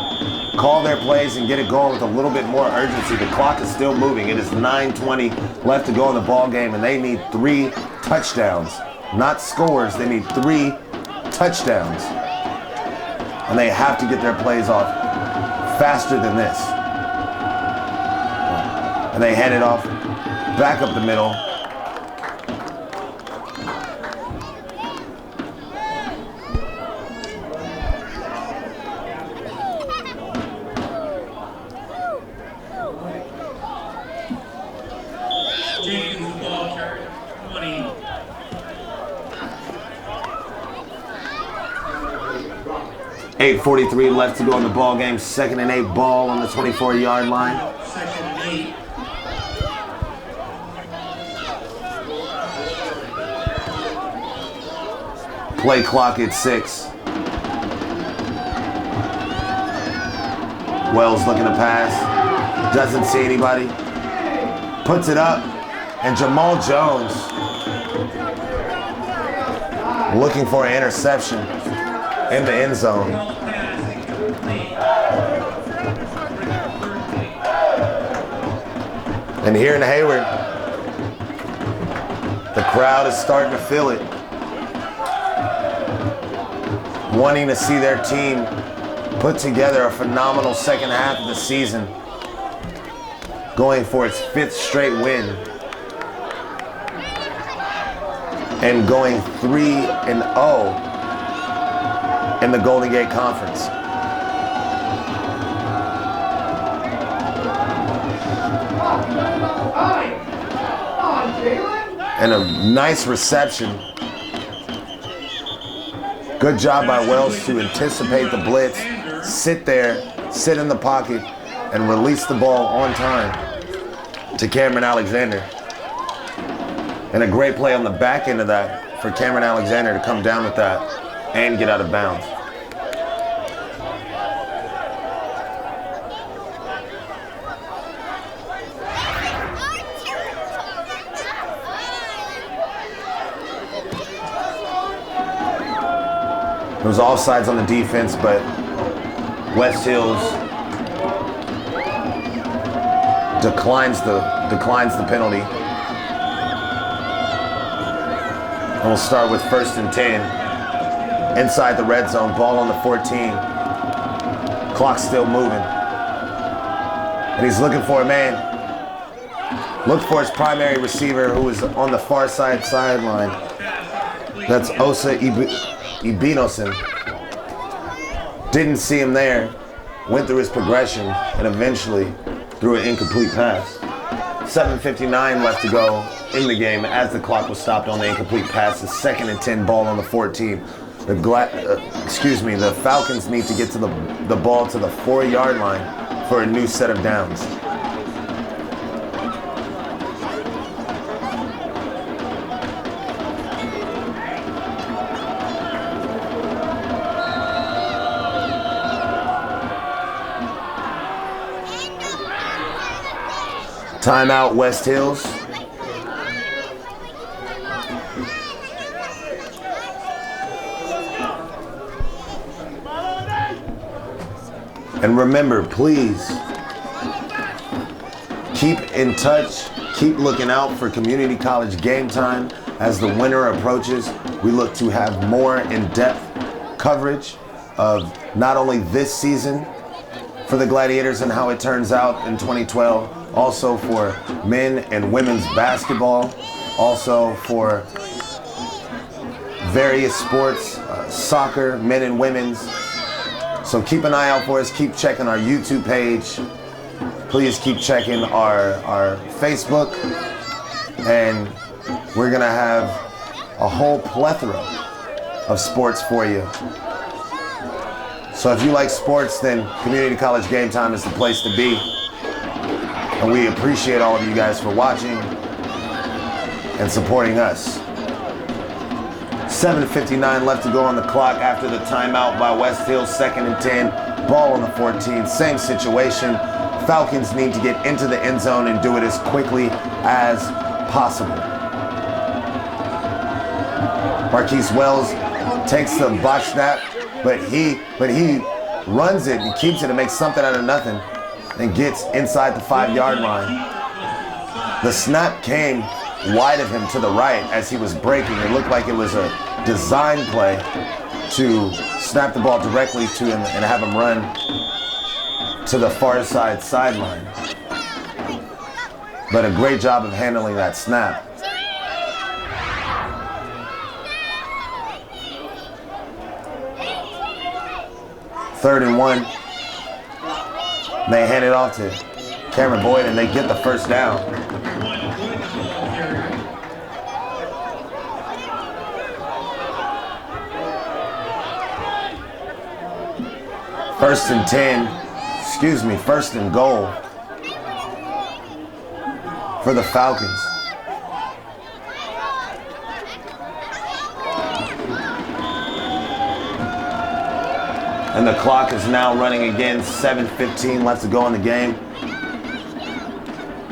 call their plays and get it going with a little bit more urgency. The clock is still moving. It is 9:20 left to go in the ball game, and they need 3 touchdowns. Not scores, they need 3 touchdowns. And they have to get their plays off faster than this. And they hand it off back up the middle. Jenkins, the ball carrier, 20. $8:43 left to go in the ball game. 2nd and 8, ball on the 24-yard line. 2nd and 8. Play clock at 6. Wells looking to pass. Doesn't see anybody. Puts it up. And Jamal Jones looking for an interception in the end zone. And here in Hayward, the crowd is starting to feel it. Wanting to see their team put together a phenomenal second half of the season, going for its 5th straight win, and going 3-0 in the Golden Gate Conference. And a nice reception. Good job by Wells to anticipate the blitz, sit there, sit in the pocket, and release the ball on time to Cameron Alexander. And a great play on the back end of that for Cameron Alexander to come down with that and get out of bounds. There was offsides on the defense, but West Hills declines the penalty. And we'll start with 1st and 10. Inside the red zone, ball on the 14. Clock still moving. And he's looking for a man. Looked for his primary receiver who was on the far sideline. That's Osa Ibinosin. Didn't see him there. Went through his progression and eventually threw an incomplete pass. 7:59 left to go in the game as the clock was stopped on the incomplete pass. The 2nd and 10, ball on the 14. The Falcons need to get to the ball to the 4-yard line for a new set of downs. Timeout, West Hills. And remember, please keep in touch, keep looking out for Community College Game Time. As the winter approaches, we look to have more in-depth coverage of not only this season for the Gladiators and how it turns out in 2012, also for men and women's basketball, also for various sports, soccer, men and women's. So keep an eye out for us. Keep checking our YouTube page. Please keep checking our Facebook. And we're gonna have a whole plethora of sports for you. So if you like sports, then Community College Game Time is the place to be. And we appreciate all of you guys for watching and supporting us. 7:59 left to go on the clock after the timeout by West Hills, 2nd and 10, ball on the 14, same situation. Falcons need to get into the end zone and do it as quickly as possible. Marquise Wells takes the box snap, but he runs it and keeps it and makes something out of nothing and gets inside the 5-yard line. The snap came wide of him to the right as he was breaking. It looked like it was a design play to snap the ball directly to him and have him run to the far side sideline. But a great job of handling that snap. Third and 1. They hand it off to Cameron Boyd and they get the first down. First and goal for the Falcons. And the clock is now running again, 7:15 left to go in the game.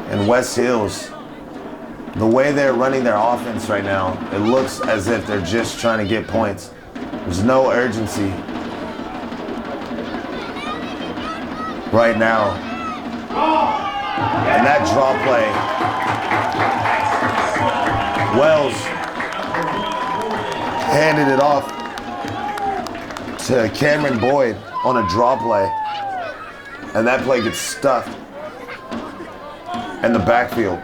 And West Hills, the way they're running their offense right now, it looks as if they're just trying to get points. There's no urgency right now. And that draw play, Wells handed it off to Cameron Boyd on a draw play. And that play gets stuffed in the backfield.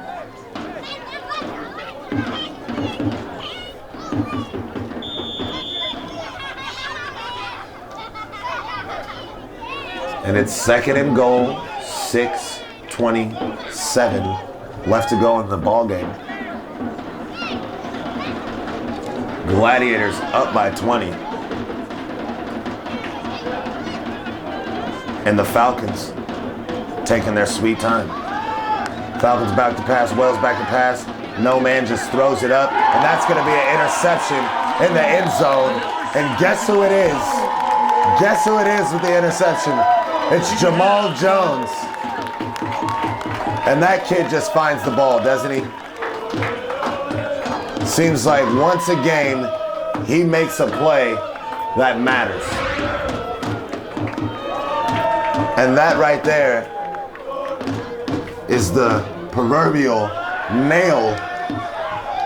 And it's 2nd and goal, 6:27 left to go in the ball game. Gladiators up by 20. And the Falcons taking their sweet time. Falcons back to pass, Wells back to pass. No man just throws it up, and that's gonna be an interception in the end zone. And guess who it is? Guess who it is with the interception? It's Jamal Jones. And that kid just finds the ball, doesn't he? Seems like once a game, he makes a play that matters. And that right there is the proverbial nail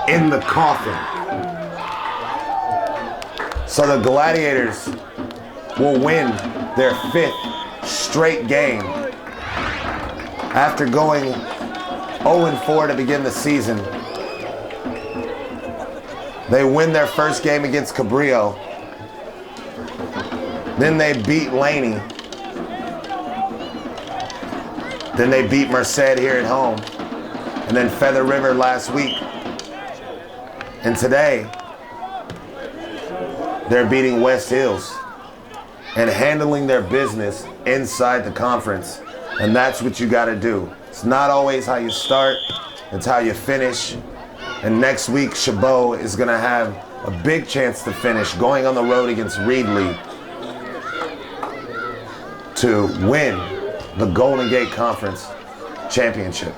in the coffin. So the Gladiators will win their 5th straight game. After going 0-4 to begin the season, they win their first game against Cabrillo. Then they beat Laney. Then they beat Merced here at home. And then Feather River last week. And today, they're beating West Hills and handling their business inside the conference. And that's what you got to do. It's not always how you start, it's how you finish. And next week, CHABOT is going to have a big chance to finish going on the road against Reedley to win the Golden Gate Conference Championship.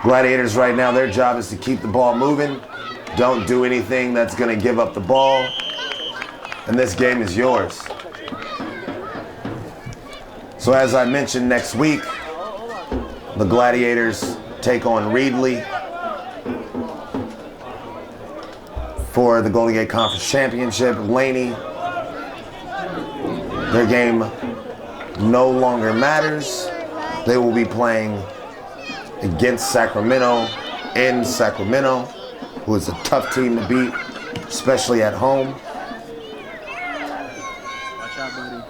Gladiators right now, their job is to keep the ball moving. Don't do anything that's going to give up the ball. And this game is yours. So as I mentioned, next week, the Gladiators take on Reedley for the Golden Gate Conference Championship. Laney, their game no longer matters. They will be playing against Sacramento in Sacramento, who is a tough team to beat, especially at home. Watch out, buddy.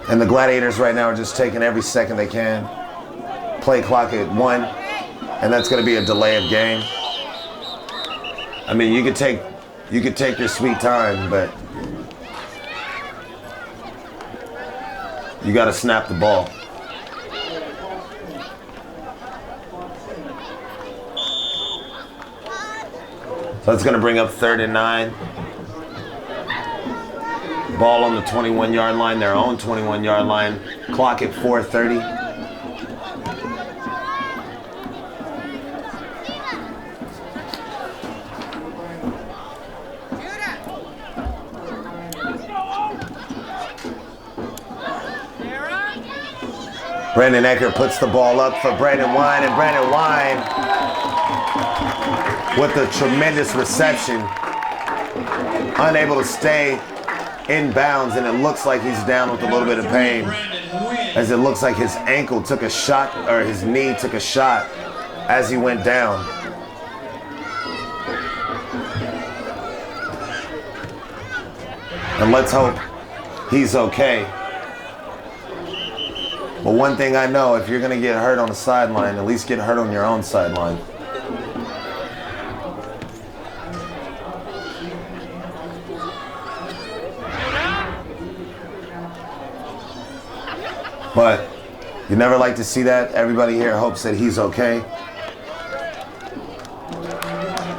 And the Gladiators right now are just taking every second they can. Play clock at 1, and that's going to be a delay of game. I mean, you could take your sweet time, but you got to snap the ball. So that's going to bring up 3rd and 9. Ball on the 21-yard line, their own 21-yard line. Clock at 4:30. Brandon Ecker puts the ball up for Brandon Wine, and Brandon Wine with a tremendous reception, unable to stay in bounds, and it looks like he's down with a little bit of pain, as it looks like his ankle took a shot, or his knee took a shot as he went down. And let's hope he's okay. But one thing I know, if you're gonna get hurt on the sideline, at least get hurt on your own sideline. But you never like to see that. Everybody here hopes that he's okay.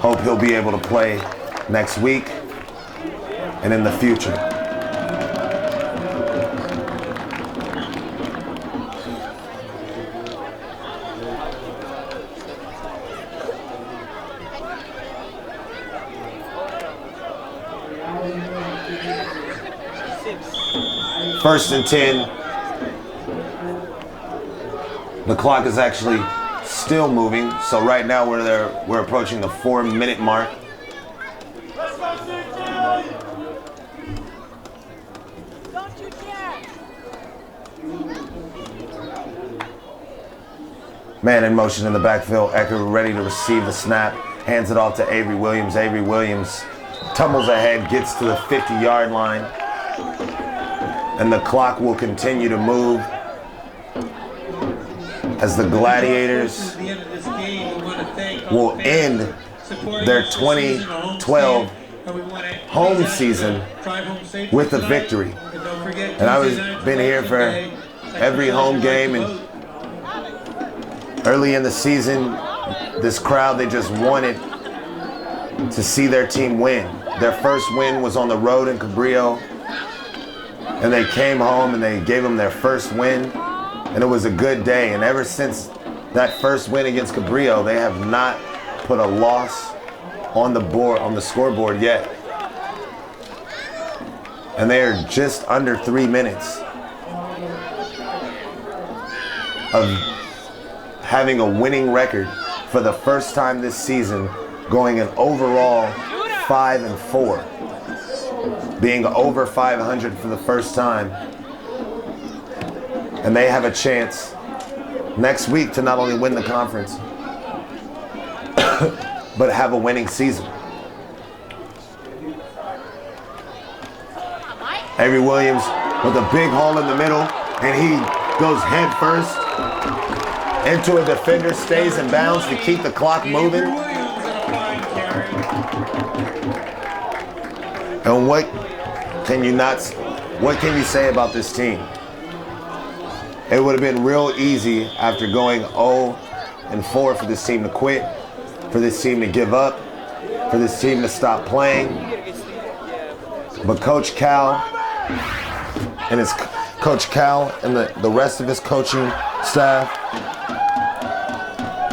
Hope he'll be able to play next week and in the future. First and 10. The clock is actually still moving, so right now we're approaching the 4-minute mark. Man in motion in the backfield. Ecker ready to receive the snap. Hands it off to Avery Williams. Avery Williams tumbles ahead, gets to the 50-yard line, and the clock will continue to move as the Gladiators will end their 2012 home season with a victory. And I've been here for every home game, and early in the season, this crowd, they just wanted to see their team win. Their first win was on the road in Cabrillo, and they came home and they gave them their first win, and it was a good day. And ever since that first win against Cabrillo, they have not put a loss on the board, on the scoreboard yet. And they are just under 3 minutes of having a winning record for the first time this season, going an overall 5-4, being over 500 for the first time. And they have a chance next week to not only win the conference, but have a winning season. Avery Williams with a big hole in the middle, and he goes head first into a defender, stays in bounds to keep the clock moving. And what can you say about this team? It would have been real easy after going 0-4 for this team to quit, for this team to give up, for this team to stop playing. But Coach Cal and the rest of his coaching staff,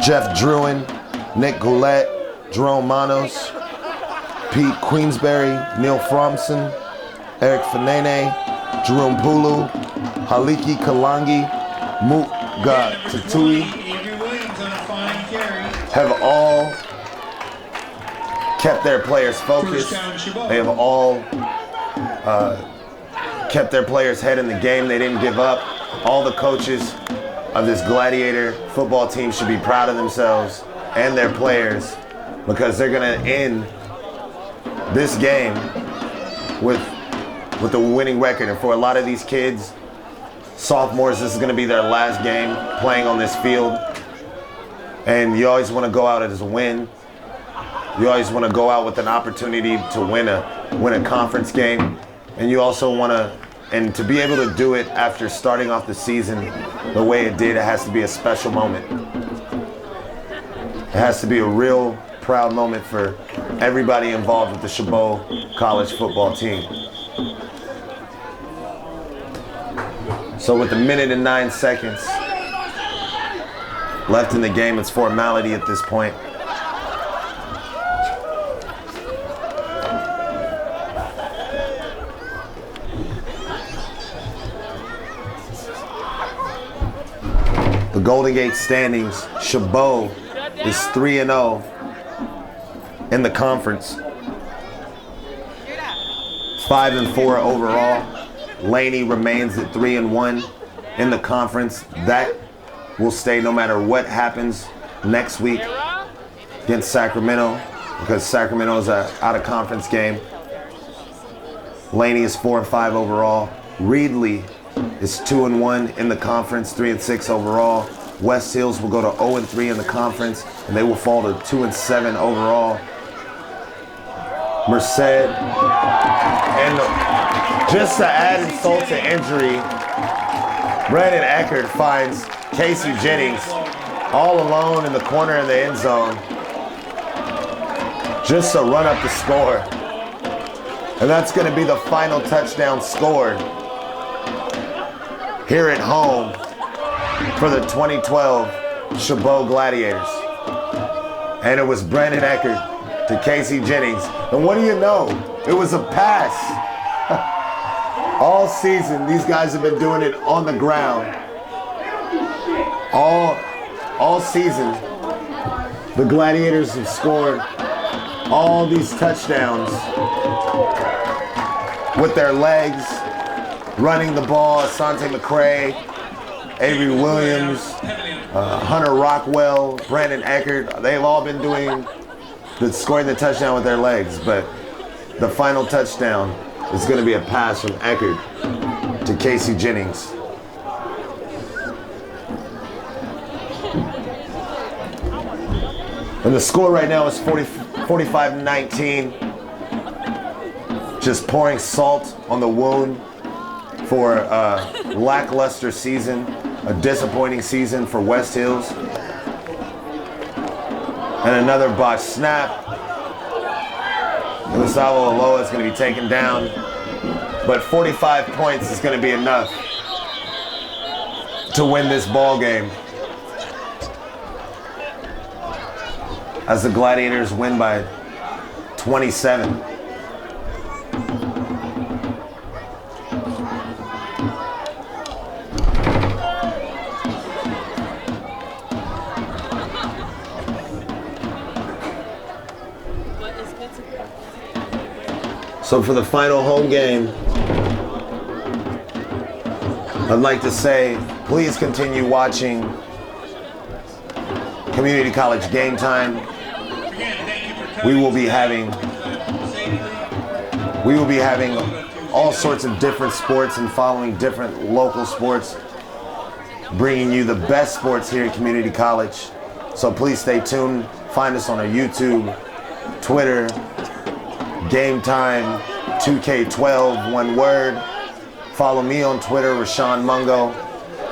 Jeff Druin, Nick Goulet, Jerome Manos, Pete Queensberry, Neil Fromson, Eric Fanene, Jerome Pulu, Haliki Kalangi, Muga Tatui have all kept their players focused. They have all kept their players' head in the game. They didn't give up. All the coaches of this Gladiator football team should be proud of themselves and their players, because they're going to end this game with a winning record. And for a lot of these kids, sophomores, this is going to be their last game playing on this field. And you always want to go out as a win. You always want to go out with an opportunity to win a conference game. And you also want to be able to do it after starting off the season the way it did, it has to be a special moment. It has to be a real proud moment for everybody involved with the CHABOT college football team. So with 1 minute and 9 seconds left in the game, it's formality at this point. The Golden Gate standings, CHABOT is 3-0 in the conference. 5-4 overall. Laney remains at 3-1 in the conference. That will stay no matter what happens next week against Sacramento, because Sacramento is an out-of-conference game. Laney is 4-5 overall. Reedley is 2-1 in the conference, 3-6 overall. West Hills will go to 0-3 in the conference, and they will fall to 2-7 overall. Merced, and just to add insult to injury, Brandon Eckert finds Casey Jennings all alone in the corner of the end zone just to run up the score. And that's going to be the final touchdown scored here at home for the 2012 CHABOT Gladiators. And it was Brandon Eckert to Casey Jennings. And what do you know? It was a pass. All season, these guys have been doing it on the ground. All season, the Gladiators have scored all these touchdowns with their legs, running the ball. Asante McCray, Avery Williams, Hunter Rockwell, Brandon Eckert, they've all been scoring the touchdown with their legs. But the final touchdown is going to be a pass from Eckert to Casey Jennings. And the score right now is 45-19. Just pouring salt on the wound for a lackluster season, a disappointing season for West Hills. And another botched snap. Gustavo Aloa is going to be taken down, but 45 points is going to be enough to win this ball game, as the Gladiators win by 27. So for the final home game, I'd like to say, please continue watching Community College Game Time. We will be having all sorts of different sports and following different local sports, bringing you the best sports here at Community College. So please stay tuned. Find us on our YouTube, Twitter, Game Time 2K12, one word. Follow me on Twitter, Rashawn Mungo,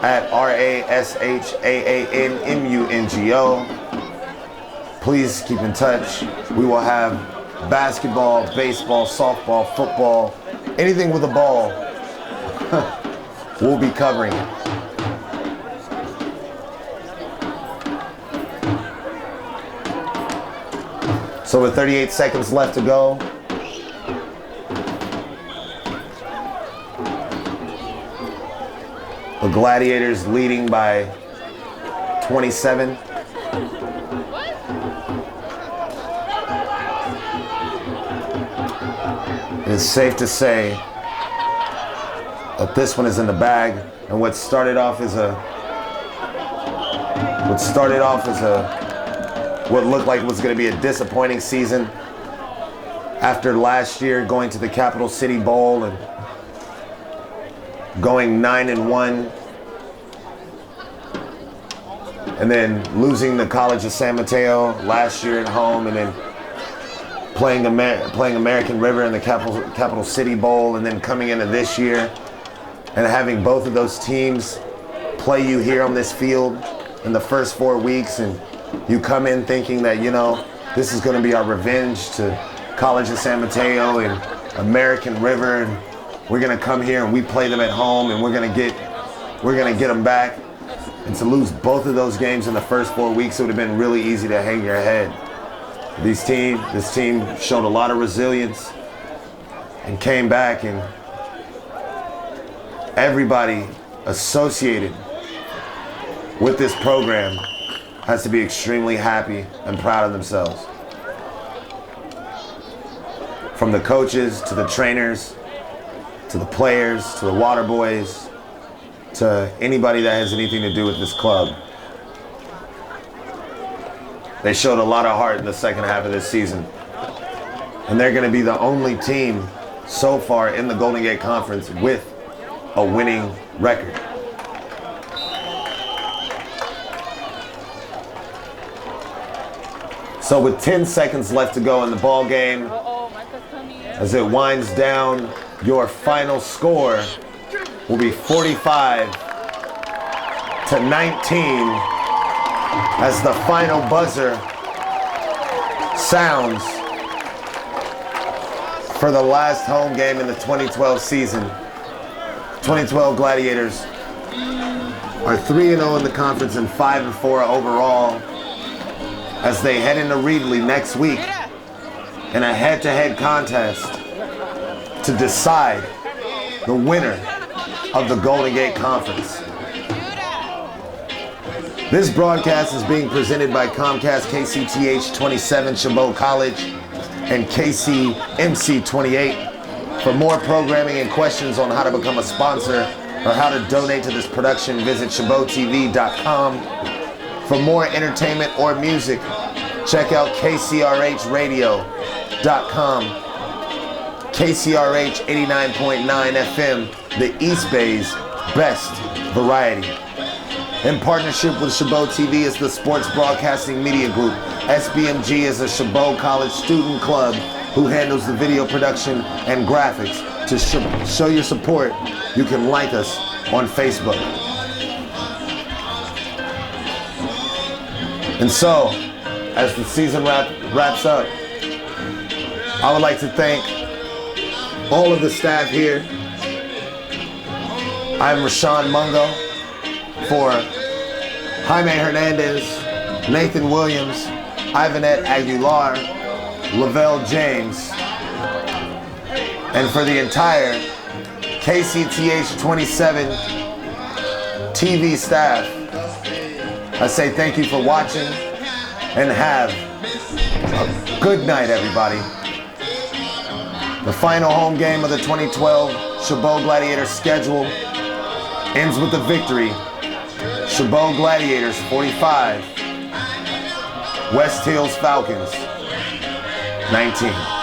at RASHAANMUNGO. Please keep in touch. We will have basketball, baseball, softball, football, anything with a ball. We'll be covering it. So with 38 seconds left to go, the Gladiators leading by 27. It's safe to say that this one is in the bag, and what started off as what looked like was going to be a disappointing season after last year going to the Capital City Bowl and going 9-1, and then losing the College of San Mateo last year at home, and then playing American River in the Capital City Bowl, and then coming into this year and having both of those teams play you here on this field in the first 4 weeks, and you come in thinking that, you know, this is going to be our revenge to College of San Mateo and American River, and we're going to come here and we play them at home and we're going to get them back. And to lose both of those games in the first 4 weeks, it would have been really easy to hang your head. This team showed a lot of resilience and came back, and everybody associated with this program has to be extremely happy and proud of themselves. From the coaches to the trainers, to the players, to the water boys, to anybody that has anything to do with this club. They showed a lot of heart in the second half of this season. And they're going to be the only team so far in the Golden Gate Conference with a winning record. So with 10 seconds left to go in the ball game, as it winds down, your final score will be 45-19 as the final buzzer sounds for the last home game in the 2012 season. 2012 Gladiators are 3-0 in the conference and 5-4 overall as they head into Reedley next week in a head-to-head contest to decide the winner of the Golden Gate Conference. This broadcast is being presented by Comcast KCTH 27 Chabot College and KCMC 28. For more programming and questions on how to become a sponsor or how to donate to this production, visit ChabotTV.com. For more entertainment or music, check out KCRHradio.com. KCRH 89.9 FM, the East Bay's best variety. In partnership with CHABOT TV is the Sports Broadcasting Media Group. SBMG is a CHABOT College student club who handles the video production and graphics. To show your support, you can like us on Facebook. And so, as the season wraps up, I would like to thank all of the staff here. I'm Rashawn Mungo for Jaime Hernandez, Nathan Williams, Ivanette Aguilar, Lavelle James, and for the entire KCTH 27 TV staff, I say thank you for watching and have a good night, everybody. The final home game of the 2012 CHABOT Gladiators schedule ends with the victory. CHABOT Gladiators 45, West Hills Falcons 19.